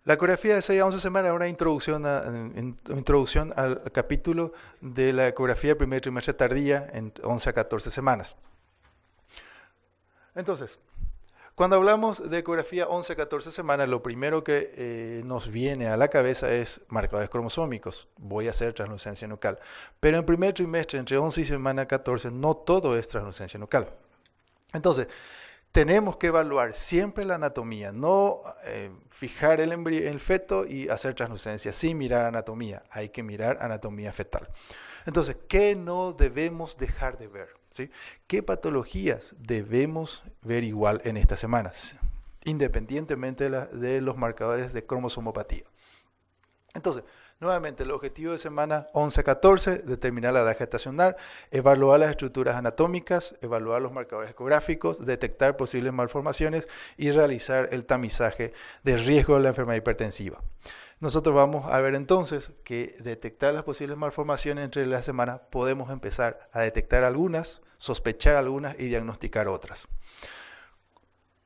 La ecografía de 6 a 11 semanas es una introducción al capítulo de la ecografía del primer trimestre tardía en 11 a 14 semanas. Entonces, cuando hablamos de ecografía 11 a 14 semanas, lo primero que nos viene a la cabeza es marcadores cromosómicos. Voy a hacer translucencia nucal. Pero en primer trimestre, entre 11 y semana 14, no todo es translucencia nucal. Entonces, tenemos que evaluar siempre la anatomía, no fijar el feto y hacer translucencia sin mirar anatomía. Hay que mirar anatomía fetal. Entonces, ¿qué no debemos dejar de ver? ¿Sí? ¿Qué patologías debemos ver igual en estas semanas? Independientemente de los marcadores de cromosomopatía. Entonces, nuevamente, el objetivo de semana 11 a 14, determinar la edad gestacional, evaluar las estructuras anatómicas, evaluar los marcadores ecográficos, detectar posibles malformaciones y realizar el tamizaje de riesgo de la enfermedad hipertensiva. Nosotros vamos a ver entonces que detectar las posibles malformaciones entre las semanas podemos empezar a detectar algunas, sospechar algunas y diagnosticar otras.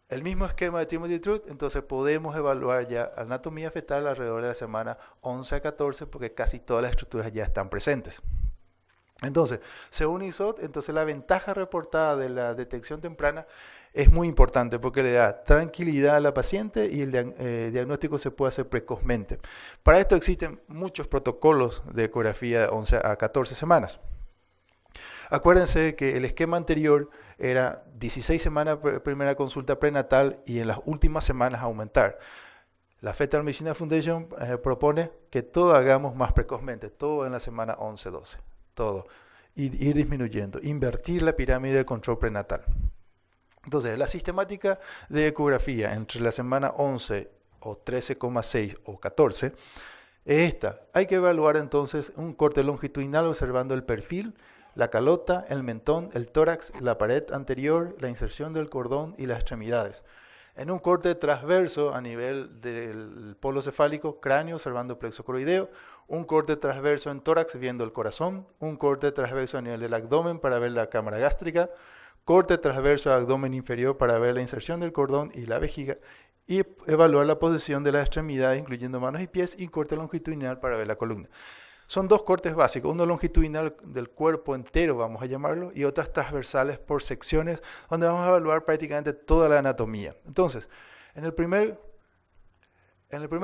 El mismo esquema de Timothy Truth, entonces podemos evaluar ya anatomía fetal alrededor de la semana 11 a 14 porque casi todas las estructuras ya están presentes. Entonces, según ISOT, entonces la ventaja reportada de la detección temprana es muy importante porque le da tranquilidad a la paciente y el diagnóstico se puede hacer precozmente. Para esto existen muchos protocolos de ecografía de 11 a 14 semanas. Acuérdense que el esquema anterior era 16 semanas primera consulta prenatal y en las últimas semanas aumentar. La Fetal Medicine Foundation propone que todo hagamos más precozmente, todo en la semana 11-12, todo. Y ir disminuyendo, invertir la pirámide de control prenatal. Entonces, la sistemática de ecografía entre la semana 11 o 13,6 o 14 es esta. Hay que evaluar entonces un corte longitudinal observando el perfil, la calota, el mentón, el tórax, la pared anterior, la inserción del cordón y las extremidades. En un corte transverso a nivel del polo cefálico, cráneo observando plexo coroideo, un corte transverso en tórax viendo el corazón, un corte transverso a nivel del abdomen para ver la cámara gástrica, corte transverso al abdomen inferior para ver la inserción del cordón y la vejiga, y evaluar la posición de las extremidades, incluyendo manos y pies, y corte longitudinal para ver la columna. Son dos cortes básicos, uno longitudinal del cuerpo entero, vamos a llamarlo, y otras transversales por secciones, donde vamos a evaluar prácticamente toda la anatomía. Entonces, en el primer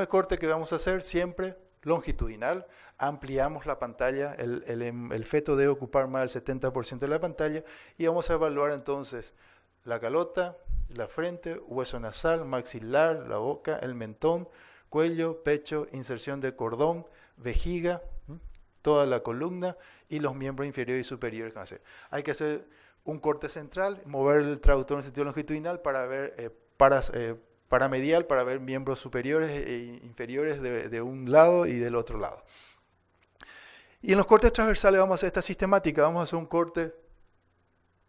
corte que vamos a hacer, siempre longitudinal, ampliamos la pantalla, el feto debe ocupar más del 70% de la pantalla, y vamos a evaluar entonces la calota, la frente, hueso nasal, maxilar, la boca, el mentón, cuello, pecho, inserción de cordón, vejiga, toda la columna y los miembros inferiores y superiores. Hay que hacer un corte central, mover el traductor en sentido longitudinal para ver paramedial, para ver miembros superiores e inferiores de un lado y del otro lado. Y en los cortes transversales vamos a hacer esta sistemática, vamos a hacer un corte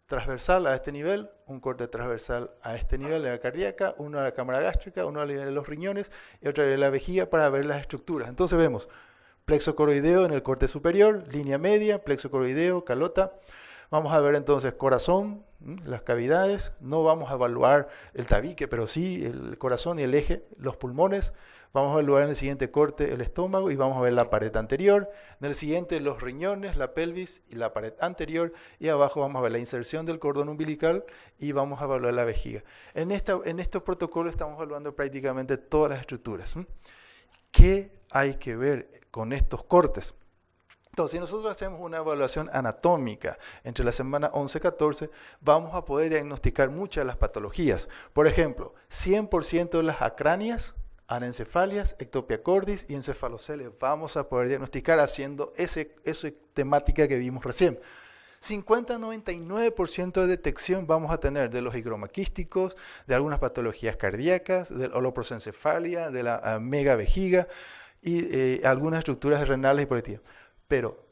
transversal a este nivel, un corte transversal a este nivel de la cardíaca, uno a la cámara gástrica, uno a nivel de los riñones y otro de la vejiga para ver las estructuras. Entonces vemos plexo coroideo en el corte superior, línea media, plexo coroideo, calota. Vamos a ver entonces corazón, las cavidades, no vamos a evaluar el tabique, pero sí el corazón y el eje, los pulmones. Vamos a evaluar en el siguiente corte el estómago y vamos a ver la pared anterior. En el siguiente los riñones, la pelvis y la pared anterior. Y abajo vamos a ver la inserción del cordón umbilical y vamos a evaluar la vejiga. En estos protocolos estamos evaluando prácticamente todas las estructuras. ¿Qué hay que ver con estos cortes? Entonces, si nosotros hacemos una evaluación anatómica entre la semana 11 y 14, vamos a poder diagnosticar muchas de las patologías. Por ejemplo, 100% de las acráneas, anencefalias, ectopia cordis y encefaloceles vamos a poder diagnosticar haciendo esa temática que vimos recién. 50-99% de detección vamos a tener de los higromaquísticos, de algunas patologías cardíacas, del holoprosencefalia, de la megavejiga y algunas estructuras renales y hipotensivas. Pero,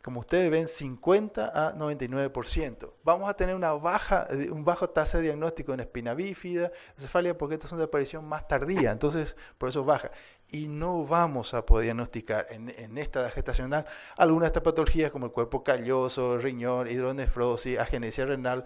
como ustedes ven, 50-99%. Vamos a tener un bajo tasa de diagnóstico en espina bífida, encefalia, porque estas son de aparición más tardía, entonces por eso baja. Y no vamos a poder diagnosticar en esta edad gestacional algunas de estas patologías como el cuerpo calloso, riñón, hidronefrosis, agenesia renal,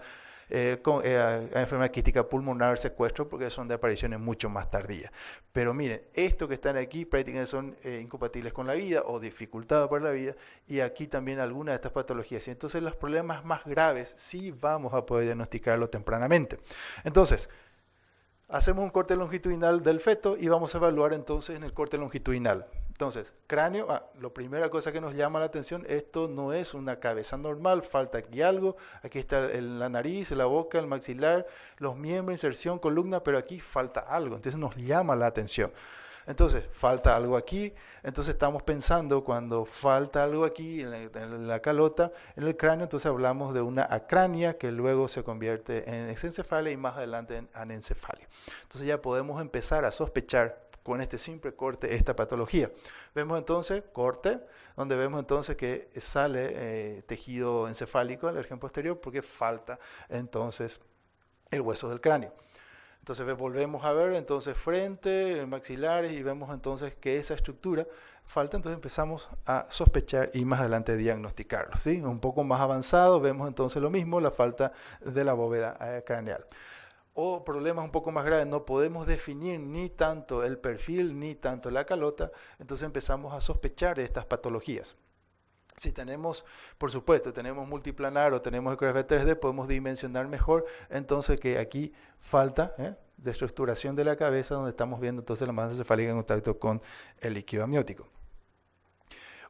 a enfermedad quística pulmonar, secuestro, porque son de apariciones mucho más tardías. Pero miren, estos que están aquí prácticamente son incompatibles con la vida o dificultados por la vida, y aquí también algunas de estas patologías. Y entonces los problemas más graves sí vamos a poder diagnosticarlo tempranamente. Entonces, hacemos un corte longitudinal del feto y vamos a evaluar entonces en el corte longitudinal. Entonces, cráneo, la primera cosa que nos llama la atención, esto no es una cabeza normal, falta aquí algo, aquí está la nariz, la boca, el maxilar, los miembros, inserción, columna, pero aquí falta algo, entonces nos llama la atención. Entonces, falta algo aquí, entonces estamos pensando cuando falta algo aquí en la calota, en el cráneo, entonces hablamos de una acrania que luego se convierte en exencefalia y más adelante en anencefalia. Entonces ya podemos empezar a sospechar con este simple corte esta patología. Vemos entonces corte, donde vemos entonces que sale tejido encefálico en la región posterior porque falta entonces el hueso del cráneo. Entonces volvemos a ver entonces frente, maxilares y vemos entonces que esa estructura falta, entonces empezamos a sospechar y más adelante diagnosticarlo, ¿sí? Un poco más avanzado vemos entonces lo mismo, la falta de la bóveda craneal. O problemas un poco más graves, no podemos definir ni tanto el perfil ni tanto la calota, entonces empezamos a sospechar de estas patologías. Si tenemos, por supuesto, tenemos multiplanar o tenemos ecografía 3D, podemos dimensionar mejor, entonces que aquí falta de estructuración de la cabeza, donde estamos viendo entonces la masa encefálica en contacto con el líquido amniótico.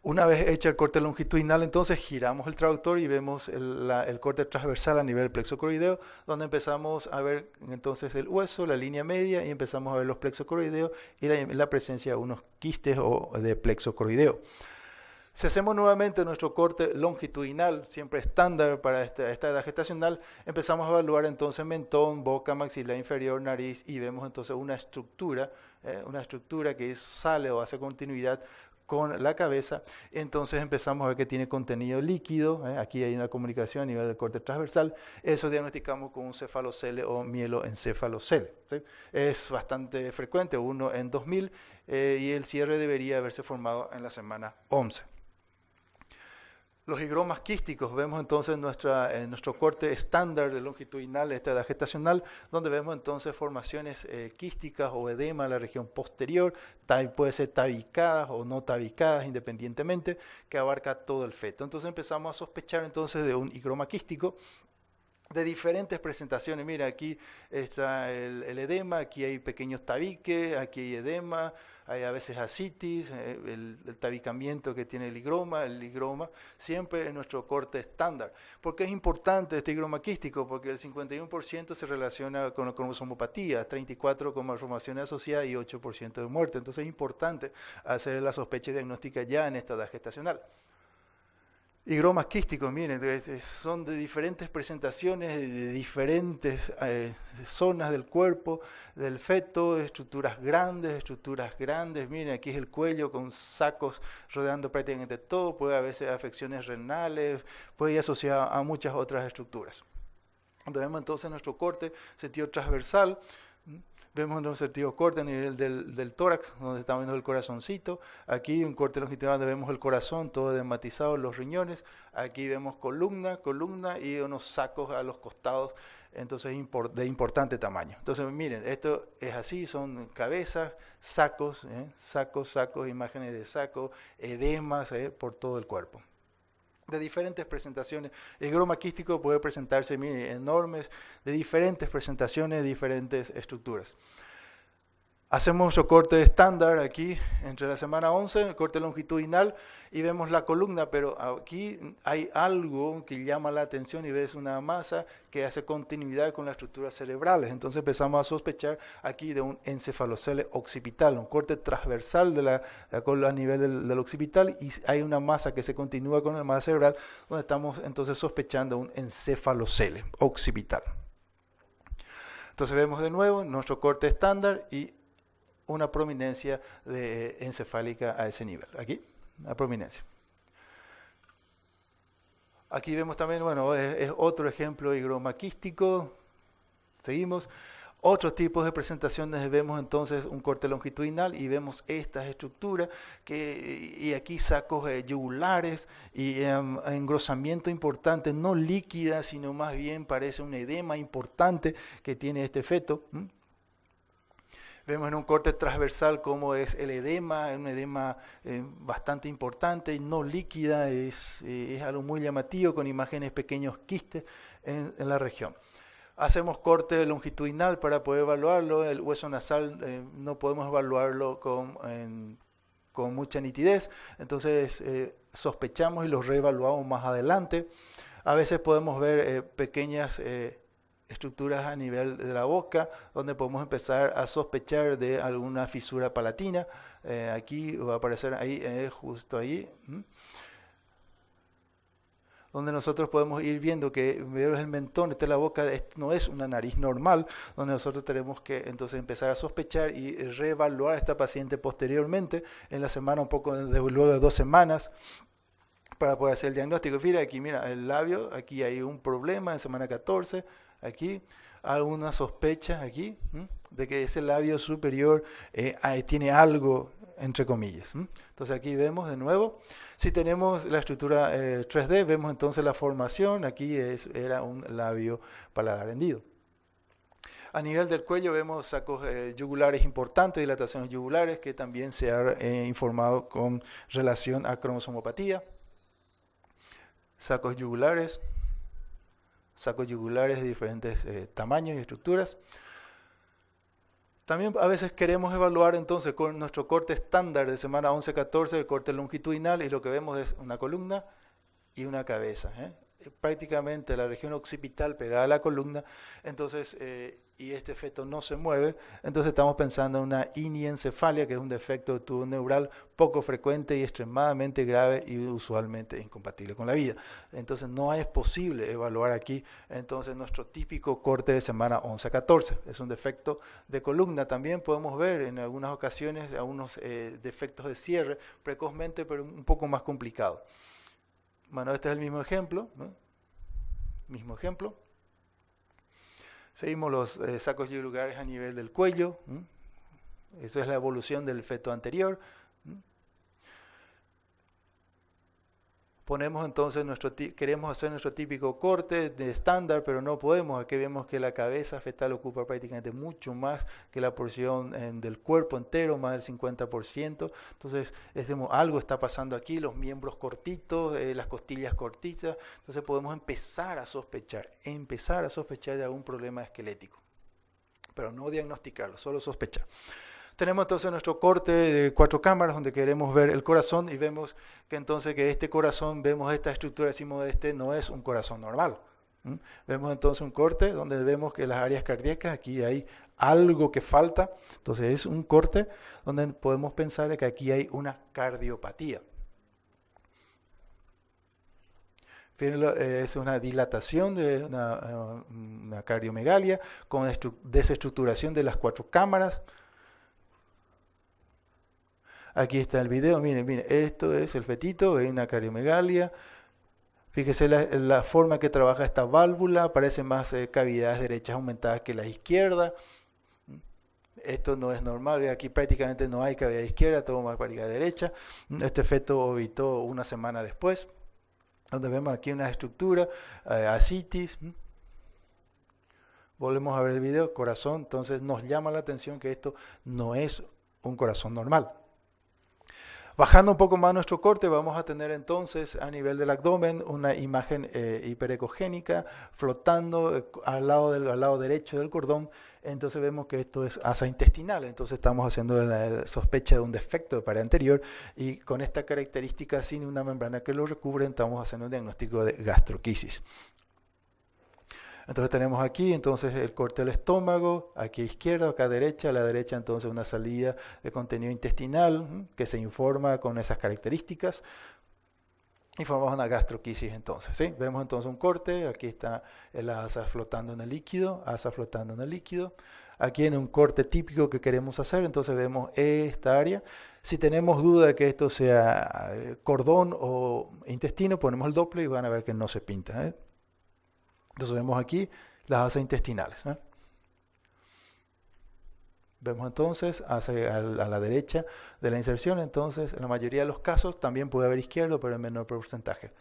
Una vez hecho el corte longitudinal, entonces giramos el traductor y vemos el corte transversal a nivel plexo coroideo, donde empezamos a ver entonces el hueso, la línea media, y empezamos a ver los plexos coroideos y la presencia de unos quistes o de plexo coroideo. Si hacemos nuevamente nuestro corte longitudinal, siempre estándar para esta edad gestacional, empezamos a evaluar entonces mentón, boca, maxilar inferior, nariz, y vemos entonces una estructura que sale o hace continuidad con la cabeza. Entonces empezamos a ver que tiene contenido líquido, aquí hay una comunicación a nivel del corte transversal, eso diagnosticamos con un cefalocele o mieloencefalocele, ¿sí? Es bastante frecuente, 1 en 2000, y el cierre debería haberse formado en la semana 11. Los higromas quísticos, vemos entonces en nuestro corte estándar de longitudinal, esta edad gestacional, donde vemos entonces formaciones quísticas o edema en la región posterior, puede ser tabicadas o no tabicadas independientemente, que abarca todo el feto. Entonces empezamos a sospechar entonces de un higroma quístico de diferentes presentaciones. Mira, aquí está el edema, aquí hay pequeños tabiques, aquí hay edema, hay a veces ascitis, el tabicamiento que tiene el higroma, siempre en nuestro corte estándar. ¿Por qué es importante este higroma quístico? Porque el 51% se relaciona con la cromosomopatía, 34% con malformaciones asociadas y 8% de muerte. Entonces es importante hacer la sospecha diagnóstica ya en esta edad gestacional. Higromas quísticos, miren, son de diferentes presentaciones, de diferentes zonas del cuerpo, del feto, estructuras grandes, miren, aquí es el cuello con sacos rodeando prácticamente todo, puede haber afecciones renales, puede ir asociado a muchas otras estructuras. Vemos entonces nuestro corte, sentido transversal. Vemos un sentido corte a nivel del tórax, donde estamos viendo el corazoncito. Aquí un corte longitudinal donde vemos el corazón, todo edemmatizado, los riñones. Aquí vemos columna y unos sacos a los costados, entonces de importante tamaño. Entonces miren, esto es así, son cabezas, sacos, imágenes de sacos, edemas por todo el cuerpo. De diferentes presentaciones. El higroma quístico puede presentarse enormes, de diferentes presentaciones, diferentes estructuras. Hacemos nuestro corte estándar aquí entre la semana 11, el corte longitudinal, y vemos la columna, pero aquí hay algo que llama la atención y ves una masa que hace continuidad con las estructuras cerebrales. Entonces empezamos a sospechar aquí de un encefalocele occipital, un corte transversal de la a nivel del occipital, y hay una masa que se continúa con la masa cerebral, donde estamos entonces sospechando un encefalocele occipital. Entonces vemos de nuevo nuestro corte estándar y una prominencia encefálica a ese nivel. Aquí, la prominencia. Aquí vemos también, bueno, es otro ejemplo de higroma quístico. Seguimos. Otros tipos de presentaciones vemos entonces un corte longitudinal y vemos estas estructuras y aquí sacos yugulares y engrosamiento importante, no líquida, sino más bien parece un edema importante que tiene este feto. Vemos en un corte transversal cómo es el edema, un edema bastante importante, no líquida, es algo muy llamativo con imágenes pequeños quistes en la región. Hacemos corte longitudinal para poder evaluarlo, el hueso nasal no podemos evaluarlo con mucha nitidez, entonces sospechamos y lo reevaluamos más adelante. A veces podemos ver pequeñas estructuras a nivel de la boca, donde podemos empezar a sospechar de alguna fisura palatina. Aquí va a aparecer ahí, justo ahí, donde nosotros podemos ir viendo que el mentón, esta es la boca, no es una nariz normal, donde nosotros tenemos que entonces empezar a sospechar y reevaluar a esta paciente posteriormente, en la semana un poco, luego de 2 semanas, para poder hacer el diagnóstico. Mira, aquí mira el labio, aquí hay un problema en semana 14, aquí alguna sospecha aquí de que ese labio superior tiene algo, entre comillas. Entonces aquí vemos de nuevo, si tenemos la estructura 3D, vemos entonces la formación, aquí era un labio paladar hendido. A nivel del cuello vemos sacos yugulares importantes, dilataciones yugulares, que también se ha informado con relación a cromosomopatía. Sacos yugulares de diferentes tamaños y estructuras. También a veces queremos evaluar entonces con nuestro corte estándar de semana 11-14, el corte longitudinal, y lo que vemos es una columna y una cabeza. Prácticamente la región occipital pegada a la columna, entonces, y este feto no se mueve, entonces estamos pensando en una iniencefalia, que es un defecto de tubo neural poco frecuente y extremadamente grave y usualmente incompatible con la vida. Entonces no es posible evaluar aquí entonces nuestro típico corte de semana 11-14. Es un defecto de columna. También podemos ver en algunas ocasiones algunos defectos de cierre precozmente, pero un poco más complicado. Bueno, este es el mismo ejemplo, ¿no? Mismo ejemplo. Seguimos los sacos yugulares a nivel del cuello. Eso es la evolución del feto anterior. Ponemos entonces queremos hacer nuestro típico corte de estándar, pero no podemos. Aquí vemos que la cabeza fetal ocupa prácticamente mucho más que la porción del cuerpo entero, más del 50%. Entonces, algo está pasando aquí, los miembros cortitos, las costillas cortitas. Entonces podemos empezar a sospechar de algún problema esquelético, pero no diagnosticarlo, solo sospechar. Tenemos entonces nuestro corte de 4 cámaras donde queremos ver el corazón y vemos que entonces que este corazón, vemos esta estructura, decimos no es un corazón normal. Vemos entonces un corte donde vemos que las áreas cardíacas, aquí hay algo que falta, entonces es un corte donde podemos pensar que aquí hay una cardiopatía. Es una dilatación de una cardiomegalia con desestructuración de las 4 cámaras. Aquí está el video, miren, esto es el fetito, hay una cardiomegalia. Fíjese la forma que trabaja esta válvula, parece más cavidades derechas aumentadas que la izquierda. Esto no es normal, aquí prácticamente no hay cavidad izquierda, todo más cavidad derecha. Este feto orbitó una semana después, donde vemos aquí una estructura, ascitis. Volvemos a ver el video, corazón, entonces nos llama la atención que esto no es un corazón normal. Bajando un poco más nuestro corte, vamos a tener entonces a nivel del abdomen una imagen hiperecogénica flotando al lado derecho del cordón. Entonces vemos que esto es asa intestinal, entonces estamos haciendo la sospecha de un defecto de pared anterior y con esta característica sin una membrana que lo recubre estamos haciendo un diagnóstico de gastroquisis. Entonces tenemos aquí entonces el corte del estómago, aquí a izquierda, acá a la derecha entonces una salida de contenido intestinal que se informa con esas características y formamos una gastroquisis entonces. ¿Sí? Vemos entonces un corte, aquí está la asa flotando en el líquido, Aquí en un corte típico que queremos hacer, entonces vemos esta área. Si tenemos duda de que esto sea cordón o intestino, ponemos el Doppler y van a ver que no se pinta. Entonces vemos aquí las asas intestinales. Vemos entonces a la derecha de la inserción, entonces en la mayoría de los casos también puede haber izquierdo, pero en menor porcentaje.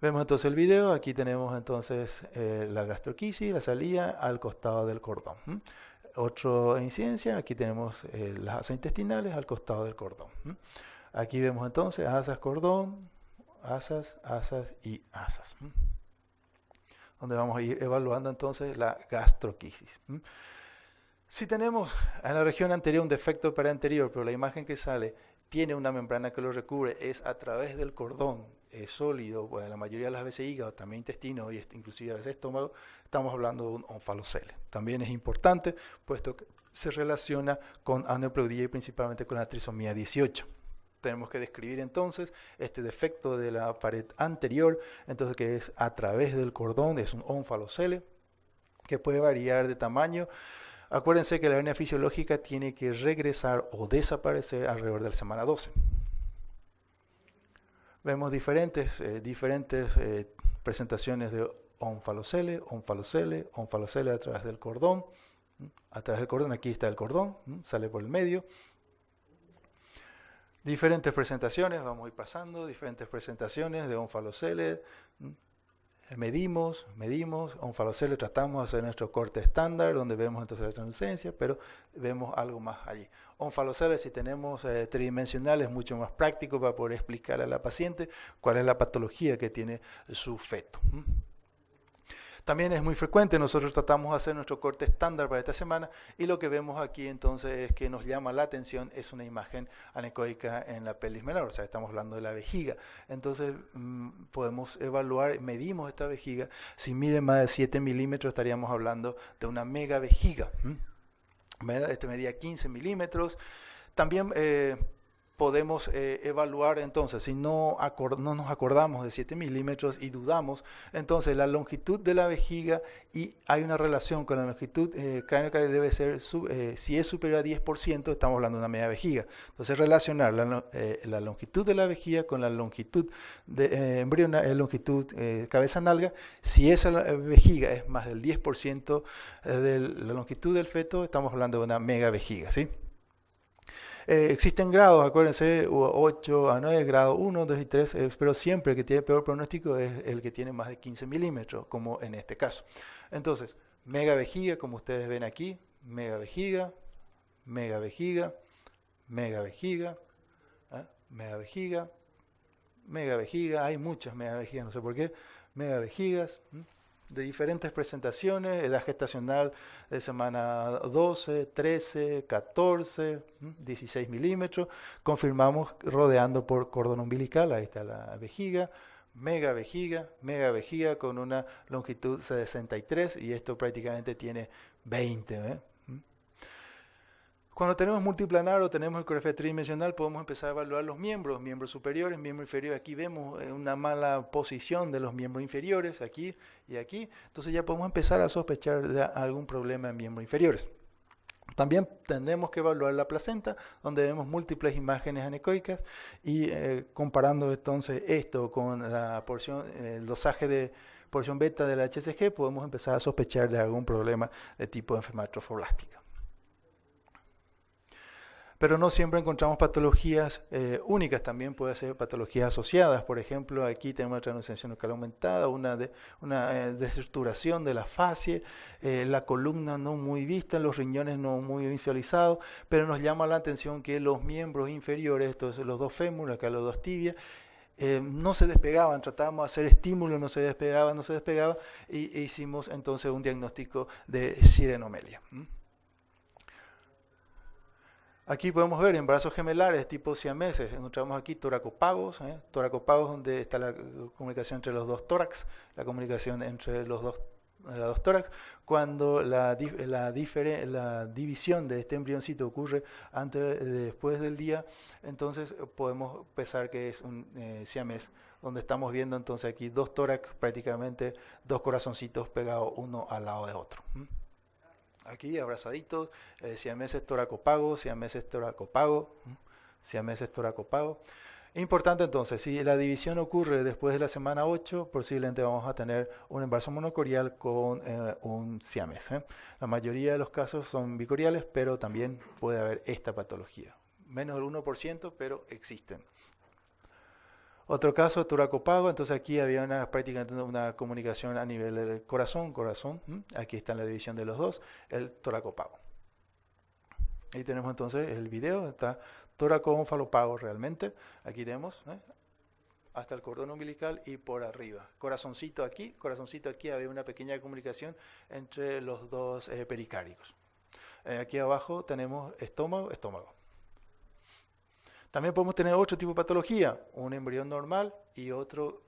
Vemos entonces el video, aquí tenemos entonces la gastroquisis, la salida al costado del cordón. Otra incidencia, aquí tenemos las asas intestinales al costado del cordón. Aquí vemos entonces asas, cordón, asas, asas y asas. Donde vamos a ir evaluando entonces la gastroquisis. Si tenemos en la región anterior un defecto perianterior, pero la imagen que sale tiene una membrana que lo recubre, es a través del cordón, es sólido, pues la mayoría de las veces hígado, también intestino y inclusive a veces estómago, estamos hablando de un onfalocele. También es importante, puesto que se relaciona con aneuploidía y principalmente con la trisomía 18. Tenemos que describir entonces este defecto de la pared anterior, entonces que es a través del cordón, es un onfalocele, que puede variar de tamaño. Acuérdense que la hernia fisiológica tiene que regresar o desaparecer alrededor de la semana 12. Vemos diferentes presentaciones de onfalocele, onfalocele, onfalocele a través del cordón. A través del cordón, aquí está el cordón, sale por el medio. Diferentes presentaciones, vamos a ir pasando, diferentes presentaciones de onfalocele. Medimos, onfalocele, tratamos de hacer nuestro corte estándar, donde vemos entonces la translucencia, pero vemos algo más allí. Onfalocele, si tenemos tridimensional, es mucho más práctico para poder explicarle a la paciente cuál es la patología que tiene su feto. También es muy frecuente, nosotros tratamos de hacer nuestro corte estándar para esta semana y lo que vemos aquí entonces es que nos llama la atención es una imagen anecoica en la pelvis menor, o sea, estamos hablando de la vejiga. Entonces podemos evaluar, medimos esta vejiga, si mide más de 7 milímetros estaríamos hablando de una mega vejiga. Este medía 15 milímetros. También podemos evaluar entonces, si no nos acordamos de 7 milímetros y dudamos, entonces la longitud de la vejiga y hay una relación con la longitud cráneo que debe ser, si es superior a 10%, estamos hablando de una media vejiga. Entonces relacionar la longitud de la vejiga con la longitud de embrionaria, longitud cabeza-nalga, si esa vejiga es más del 10% de la longitud del feto, estamos hablando de una mega vejiga, ¿sí? Existen grados, acuérdense, 8 a 9, grado 1, 2 y 3, pero siempre el que tiene peor pronóstico es el que tiene más de 15 milímetros, como en este caso. Entonces, mega vejiga, como ustedes ven aquí, mega vejiga, mega vejiga, mega vejiga, mega vejiga, mega vejiga, hay muchas mega vejigas, no sé por qué, mega vejigas, de diferentes presentaciones, edad gestacional de semana 12, 13, 14, 16 milímetros. Confirmamos rodeando por cordón umbilical, ahí está la vejiga, mega vejiga con una longitud de 63 y esto prácticamente tiene 20. Cuando tenemos multiplanar o tenemos ecografía tridimensional, podemos empezar a evaluar los miembros superiores, miembros inferiores. Aquí vemos una mala posición de los miembros inferiores, aquí y aquí. Entonces ya podemos empezar a sospechar de algún problema en miembros inferiores. También tenemos que evaluar la placenta, donde vemos múltiples imágenes anecoicas y comparando entonces esto con la porción, el dosaje de porción beta de la HCG, podemos empezar a sospechar de algún problema de tipo enfermedad trofoblástica. Pero no siempre encontramos patologías únicas, también puede ser patologías asociadas. Por ejemplo, aquí tenemos una translucencia nucal aumentada, una desestructuración de la fascie, la columna no muy vista, los riñones no muy visualizados, pero nos llama la atención que los miembros inferiores, entonces los dos fémures, acá los dos tibias, no se despegaban, tratábamos de hacer estímulo, no se despegaba, e hicimos entonces un diagnóstico de sirenomelia. Aquí podemos ver embarazos gemelares tipo siameses. Encontramos aquí toracopagos, donde está la comunicación entre los dos tórax, la comunicación entre los dos tórax. Cuando la división de este embrioncito ocurre después del día, entonces podemos pensar que es un siamés, donde estamos viendo entonces aquí dos tórax, prácticamente dos corazoncitos pegados uno al lado de otro. Aquí abrazaditos, siameses toracopago, siameses toracopago, siameses toracopago. Importante entonces, si la división ocurre después de la semana 8, posiblemente vamos a tener un embarazo monocorial con un siames. La mayoría de los casos son bicoriales, pero también puede haber esta patología. Menos del 1%, pero existen. Otro caso, toracopago, entonces aquí había prácticamente una comunicación a nivel del corazón. Aquí está la división de los dos, el toracopago. Ahí tenemos entonces el video, está toracoonfalopago realmente. Aquí tenemos hasta el cordón umbilical y por arriba. Corazoncito aquí, había una pequeña comunicación entre los dos pericárdios. Aquí abajo tenemos estómago. También podemos tener otro tipo de patología, un embrión normal y otro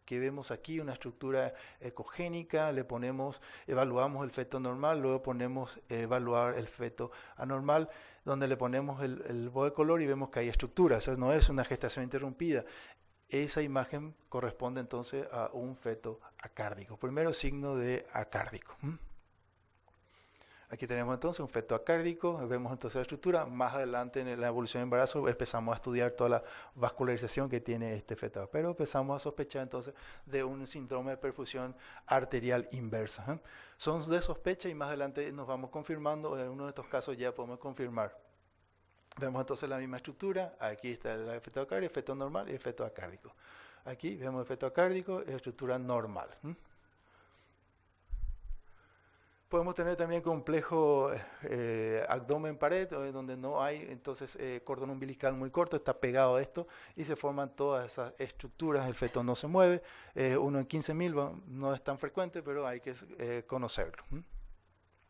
que vemos aquí, una estructura ecogénica, evaluamos el feto normal, luego ponemos evaluar el feto anormal, donde le ponemos el bol color y vemos que hay estructuras, o sea, no es una gestación interrumpida. Esa imagen corresponde entonces a un feto acárdico, primero signo de acárdico. Aquí tenemos entonces un feto acárdico, vemos entonces la estructura. Más adelante en la evolución del embarazo empezamos a estudiar toda la vascularización que tiene este feto. Pero empezamos a sospechar entonces de un síndrome de perfusión arterial inversa. Son de sospecha y más adelante nos vamos confirmando. En uno de estos casos ya podemos confirmar. Vemos entonces la misma estructura. Aquí está el feto acárdico, el feto normal y el feto acárdico. Aquí vemos el feto acárdico, estructura normal. Podemos tener también complejo abdomen-pared, donde no hay entonces cordón umbilical muy corto, está pegado a esto y se forman todas esas estructuras, el feto no se mueve, uno en 15.000 no es tan frecuente, pero hay que conocerlo.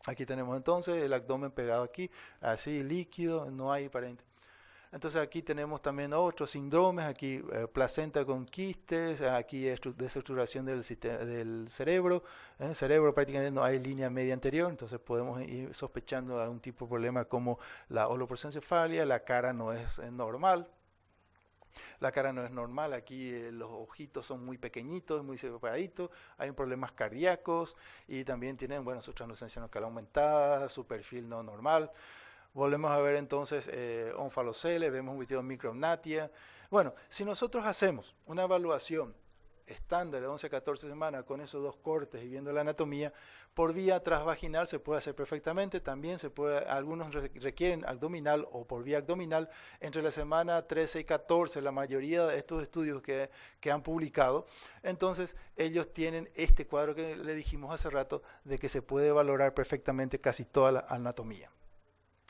Aquí tenemos entonces el abdomen pegado aquí, así líquido, no hay paréntesis. Entonces aquí tenemos también otros síndromes, aquí placenta con quistes, aquí desestructuración del cerebro. En el cerebro prácticamente no hay línea media anterior, entonces podemos ir sospechando de algún tipo de problema como la holoprosencefalia, la cara no es normal. La cara no es normal, aquí los ojitos son muy pequeñitos, muy separaditos, hay problemas cardíacos y también tienen, su translucencia nucal aumentada, su perfil no normal. Volvemos a ver entonces onfalocele, vemos un video de micromnatia. Bueno, si nosotros hacemos una evaluación estándar de 11 a 14 semanas con esos dos cortes y viendo la anatomía, por vía transvaginal se puede hacer perfectamente, también se puede, algunos requieren abdominal o por vía abdominal entre la semana 13 y 14, la mayoría de estos estudios que han publicado, entonces ellos tienen este cuadro que le dijimos hace rato de que se puede valorar perfectamente casi toda la anatomía.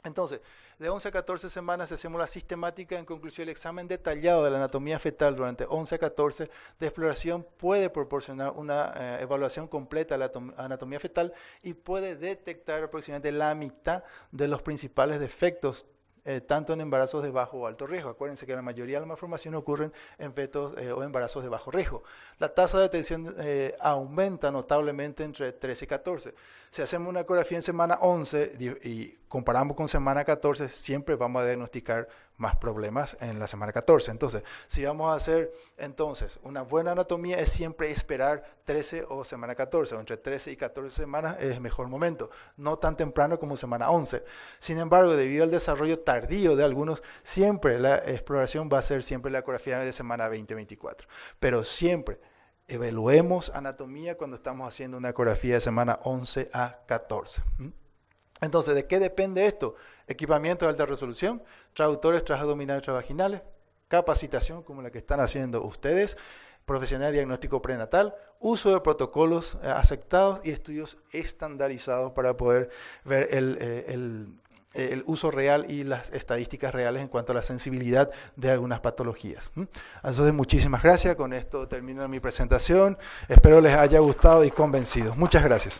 Entonces, de 11 a 14 semanas hacemos la sistemática, en conclusión el examen detallado de la anatomía fetal durante 11 a 14 de exploración puede proporcionar una evaluación completa de la anatomía fetal y puede detectar aproximadamente la mitad de los principales defectos tanto en embarazos de bajo o alto riesgo. Acuérdense que la mayoría de las malformaciones ocurren en fetos o embarazos de bajo riesgo. La tasa de detección aumenta notablemente entre 13 y 14. Si hacemos una ecografía en semana 11 y comparamos con semana 14, siempre vamos a diagnosticar más problemas en la semana 14. Entonces, si vamos a hacer entonces una buena anatomía, es siempre esperar 13 o semana 14, o entre 13 y 14 semanas es el mejor momento, no tan temprano como semana 11. Sin embargo, debido al desarrollo tardío de algunos, siempre la exploración va a ser siempre la ecografía de semana 20-24. Pero siempre evaluemos anatomía cuando estamos haciendo una ecografía de semana 11 a 14. Entonces, ¿de qué depende esto? Equipamiento de alta resolución, traductores transabdominales transvaginales, capacitación como la que están haciendo ustedes, profesional de diagnóstico prenatal, uso de protocolos aceptados y estudios estandarizados para poder ver el uso real y las estadísticas reales en cuanto a la sensibilidad de algunas patologías. Entonces, muchísimas gracias. Con esto termino mi presentación. Espero les haya gustado y convencido. Muchas gracias.